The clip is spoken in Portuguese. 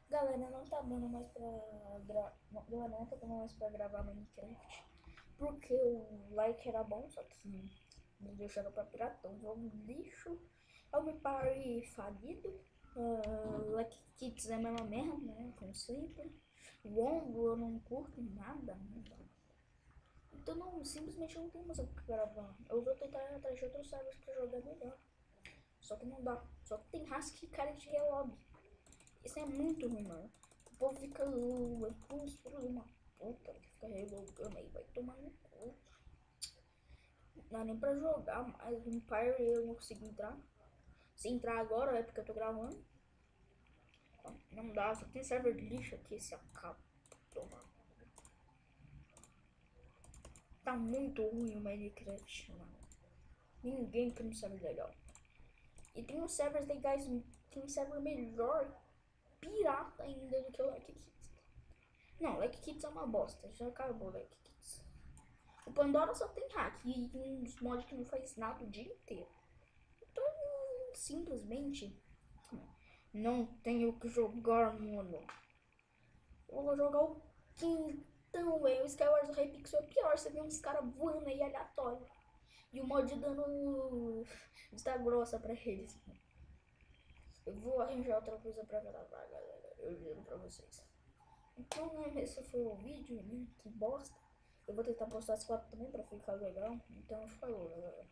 Galera, não tá dando mais pra galera, não tá dando mais pra gravar Minecraft. Porque o like era bom, só que me deixaram pra piratar. Um jogo lixo. Eu me parei falido. Like Kids é a mesma merda, né? Como sempre. Longo eu não curto nada. Então não, simplesmente não tem mais o que gravar. Eu vou tentar ir atrás de outros servers pra jogar melhor. Só que não dá. Só que tem Husky e cara de relog. Isso é muito ruim, mano. O povo fica filho de uma puta que fica revogando aí, vai tomar no cu. Não dá nem pra jogar mais. Empire eu não consigo entrar. Se entrar agora é porque eu tô gravando. Não dá, só tem server de lixo aqui, esse acaba. Toma. Tá muito ruim o Minecraft, mano. Ninguém cria um server legal. E tem uns servers legais, tem um server melhor, pirata ainda do que o Like Kids. Não, Like Kids é uma bosta, já acabou Like Kids. O Pandora só tem hack e uns mods que não faz nada o dia inteiro. Então, simplesmente, não tenho o que jogar, mano. Eu vou jogar o quintão, velho. O Skyward Hypixel é pior, você vê uns caras voando aí aleatório. E o mod dando vista grossa pra eles. Eu vou arranjar outra coisa pra gravar, galera. Eu juro pra vocês. Então, né, esse foi o vídeo, né? Que bosta. Eu vou tentar postar as 4 também pra ficar legal. Então, falou, galera.